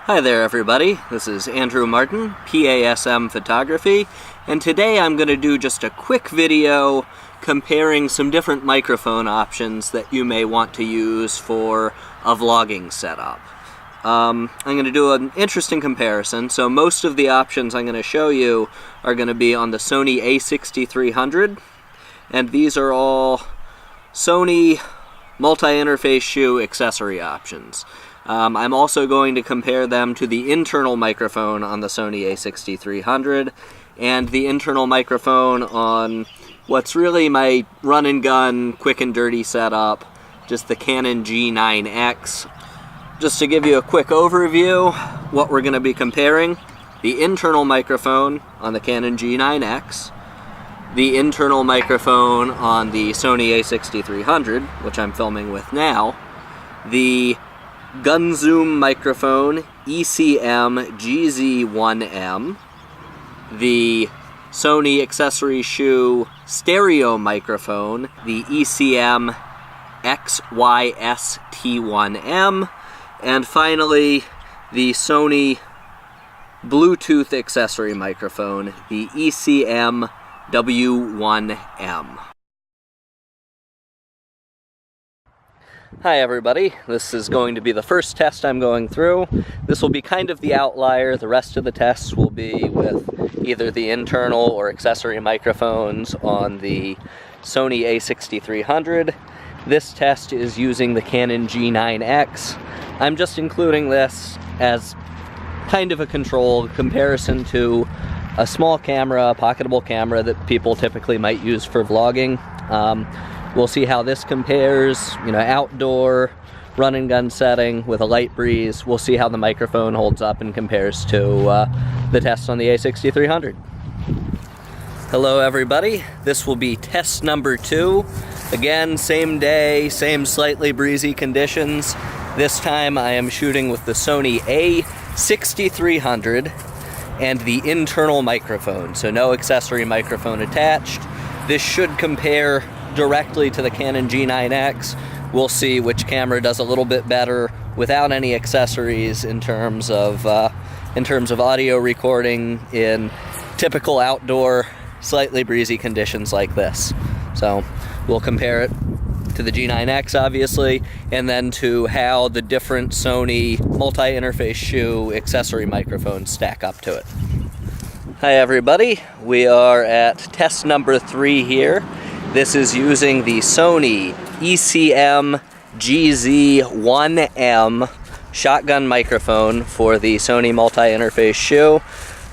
Hi there everybody, this is Andrew Martin, PASM Photography, and today I'm going to do just a quick video comparing some different microphone options that you may want to use for a vlogging setup. I'm going to do an interesting comparison. So most of the options I'm going to show you are going to be on the Sony A6300, and these are all Sony multi-interface shoe accessory options. I'm also going to compare them to the internal microphone on the Sony A6300 and the internal microphone on what's really my run and gun, quick and dirty setup, just the Canon G9X. Just to give you a quick overview, what we're going to be comparing: the internal microphone on the Canon G9X, the internal microphone on the Sony A6300, which I'm filming with now, the gun zoom microphone ECM-GZ1M, the Sony accessory shoe stereo microphone, the ECM-XYST1M, and finally the Sony Bluetooth accessory microphone, the ECM-W1M. Hi everybody, this is going to be the first test I'm going through. This will be kind of the outlier. The rest of the tests will be with either the internal or accessory microphones on the Sony A6300. This test is using the Canon G9X. I'm just including this as kind of a control comparison to a small camera, a pocketable camera that people typically might use for vlogging. We'll see how this compares, outdoor, run and gun setting with a light breeze. We'll see how the microphone holds up and compares to the test on the A6300. Hello everybody, this will be test number 2. Again, same day, same slightly breezy conditions. This time I am shooting with the Sony A6300 and the internal microphone, so no accessory microphone attached. This should compare directly to the Canon G9X. We'll see which camera does a little bit better without any accessories in terms of audio recording in typical outdoor, slightly breezy conditions like this. So we'll compare it to the G9X, obviously, and then to how the different Sony multi-interface shoe accessory microphones stack up to it. Hi everybody, we are at test number 3 here. This is using the Sony ECM-GZ1M Shotgun microphone for the Sony multi-interface shoe.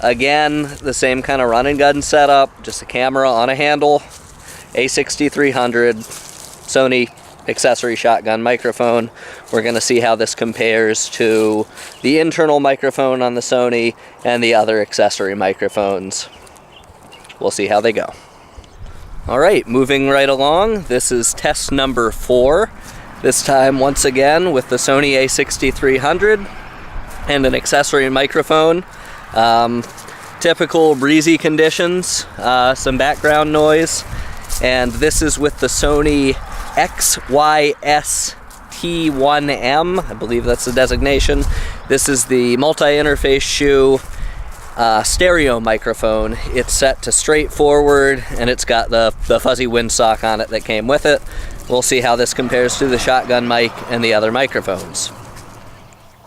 Again, the same kind of run and gun setup, just a camera on a handle, A6300, Sony accessory shotgun microphone. We're going to see how this compares to the internal microphone on the Sony and the other accessory microphones. We'll see how they go. Alright, moving right along, this is test number 4. This time, once again, with the Sony A6300 and an accessory microphone. Typical breezy conditions, some background noise, and this is with the Sony XYST1M, I believe that's the designation. This is the multi-interface shoe stereo microphone. It's set to straightforward, and it's got the fuzzy windsock on it that came with it. We'll see how this compares to the shotgun mic and the other microphones.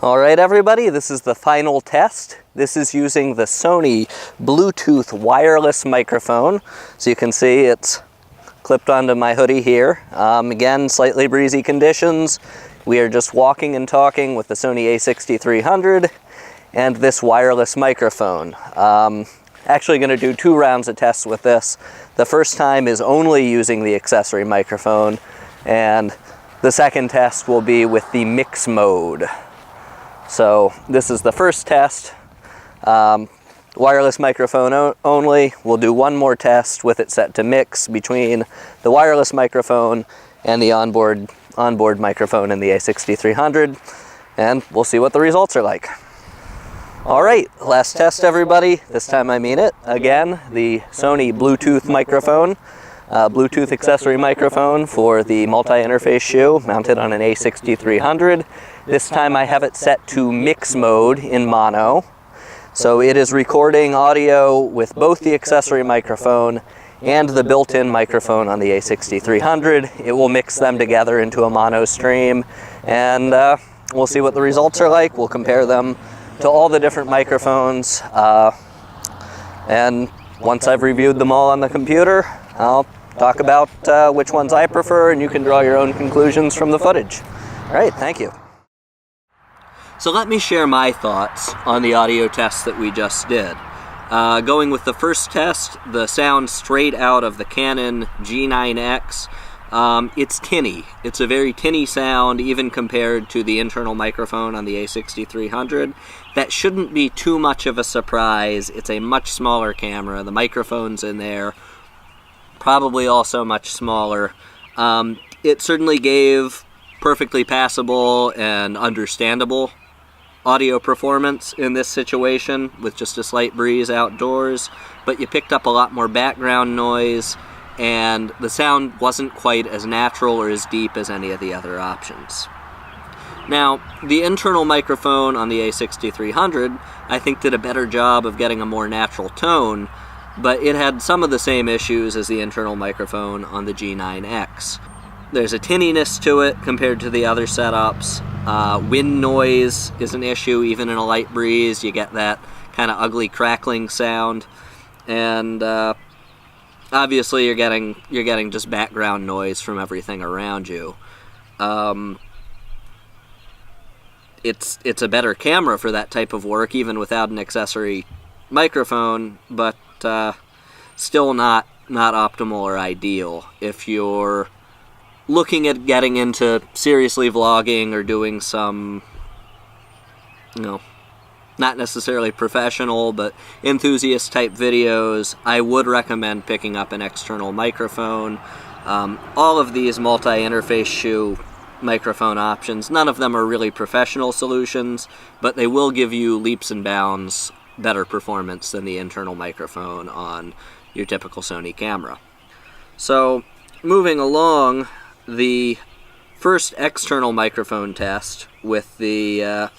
Alright everybody, this is the final test. This is using the Sony Bluetooth wireless microphone. So you can see it's clipped onto my hoodie here. Again, slightly breezy conditions. We are just walking and talking with the Sony A6300 and this wireless microphone. Actually going to do 2 rounds of tests with this. The first time is only using the accessory microphone, and the second test will be with the mix mode. So this is the first test, wireless microphone only. We'll do one more test with it set to mix between the wireless microphone and the onboard microphone in the A6300, and we'll see what the results are like. Alright, last test everybody. This time I mean it. Again, the Sony Bluetooth microphone. Bluetooth accessory microphone for the multi-interface shoe, mounted on an A6300. This time I have it set to mix mode in mono. So it is recording audio with both the accessory microphone and the built-in microphone on the A6300. It will mix them together into a mono stream, and we'll see what the results are like. We'll compare them to all the different microphones, and once I've reviewed them all on the computer, I'll talk about which ones I prefer, and you can draw your own conclusions from the footage. All right, thank you. So let me share my thoughts on the audio test that we just did. Going with the first test, the sound straight out of the Canon G9X, it's tinny. It's a very tinny sound, even compared to the internal microphone on the A6300. That shouldn't be too much of a surprise. It's a much smaller camera. The microphone's in there, probably also much smaller. It certainly gave perfectly passable and understandable audio performance in this situation with just a slight breeze outdoors, but you picked up a lot more background noise, and the sound wasn't quite as natural or as deep as any of the other options. Now, the internal microphone on the A6300, I think, did a better job of getting a more natural tone, but it had some of the same issues as the internal microphone on the G9X. There's a tinniness to it compared to the other setups. Wind noise is an issue. Even in a light breeze, you get that kind of ugly crackling sound, and obviously you're getting just background noise from everything around you. It's a better camera for that type of work, even without an accessory microphone, but still not optimal or ideal if you're looking at getting into seriously vlogging or doing some, not necessarily professional, but enthusiast type videos. I would recommend picking up an external microphone. All of these multi-interface shoe microphone options, none of them are really professional solutions, but they will give you leaps and bounds better performance than the internal microphone on your typical Sony camera. So, moving along, the first external microphone test with the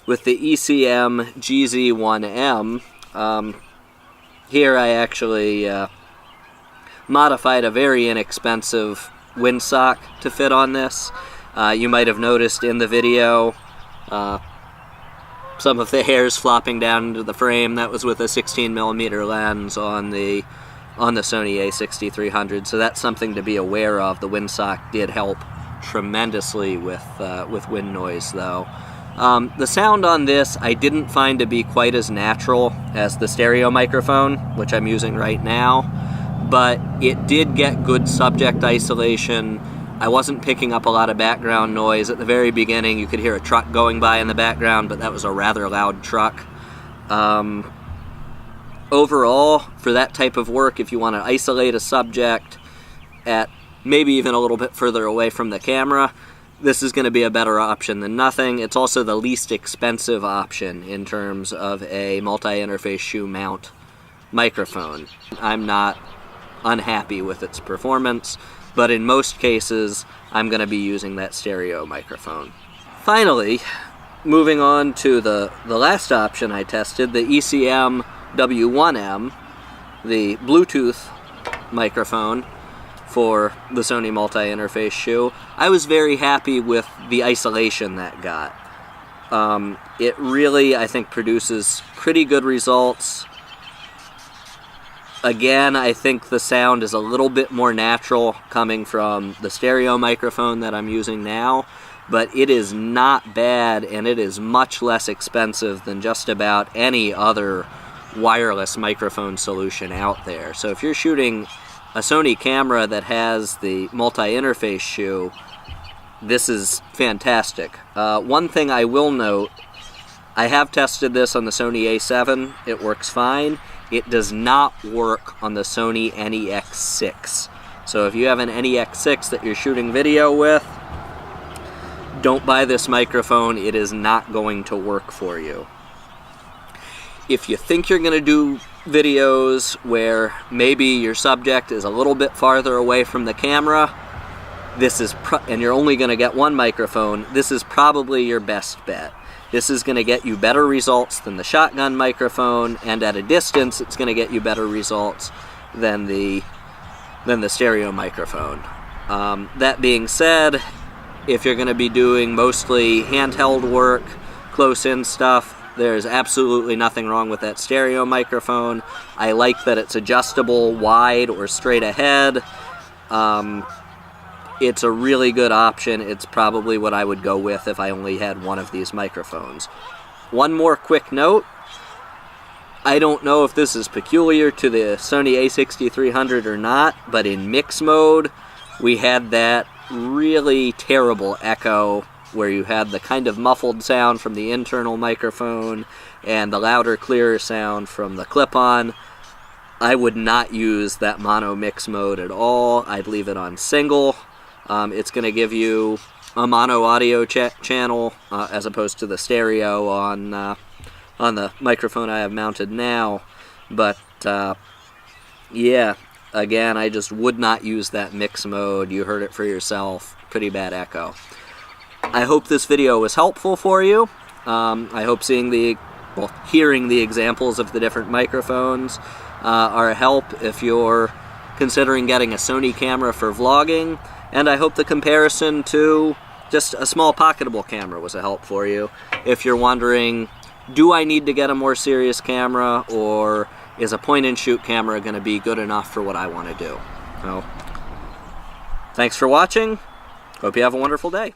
ECM-GZ1M, here I actually modified a very inexpensive windsock to fit on this. You might have noticed in the video some of the hairs flopping down into the frame. That was with a 16mm lens on the Sony A6300, so that's something to be aware of. The windsock did help tremendously with wind noise, though. The sound on this I didn't find to be quite as natural as the stereo microphone, which I'm using right now, but it did get good subject isolation. I wasn't picking up a lot of background noise. At the very beginning, you could hear a truck going by in the background, but that was a rather loud truck. Overall, for that type of work, if you want to isolate a subject at maybe even a little bit further away from the camera, this is going to be a better option than nothing. It's also the least expensive option in terms of a multi-interface shoe mount microphone. I'm not unhappy with its performance, but in most cases, I'm going to be using that stereo microphone. Finally, moving on to the last option I tested, the ECM-W1M, the Bluetooth microphone for the Sony multi-interface shoe. I was very happy with the isolation that got. It really, I think, produces pretty good results. Again, I think the sound is a little bit more natural coming from the stereo microphone that I'm using now, but it is not bad, and it is much less expensive than just about any other wireless microphone solution out there. So if you're shooting a Sony camera that has the multi-interface shoe, this is fantastic. One thing I will note, I have tested this on the Sony A7. It works fine. It does not work on the Sony NEX6. So if you have an NEX6 that you're shooting video with, don't buy this microphone. It is not going to work for you. If you think you're going to do videos where maybe your subject is a little bit farther away from the camera, and you're only going to get one microphone, this is probably your best bet. This is going to get you better results than the shotgun microphone, and at a distance it's going to get you better results than the stereo microphone. That being said, if you're going to be doing mostly handheld work, close-in stuff, there's absolutely nothing wrong with that stereo microphone. I like that it's adjustable wide or straight ahead. It's a really good option. It's probably what I would go with if I only had one of these microphones. One more quick note. I don't know if this is peculiar to the Sony A6300 or not, but in mix mode, we had that really terrible echo where you had the kind of muffled sound from the internal microphone and the louder, clearer sound from the clip-on. I would not use that mono mix mode at all. I'd leave it on single. It's going to give you a mono audio channel as opposed to the stereo on the microphone I have mounted now. But yeah, again, I just would not use that mix mode. You heard it for yourself. Pretty bad echo. I hope this video was helpful for you. I hope hearing the examples of the different microphones are a help if you're considering getting a Sony camera for vlogging. And I hope the comparison to just a small pocketable camera was a help for you. If you're wondering, do I need to get a more serious camera, or is a point-and-shoot camera going to be good enough for what I want to do? So, thanks for watching. Hope you have a wonderful day.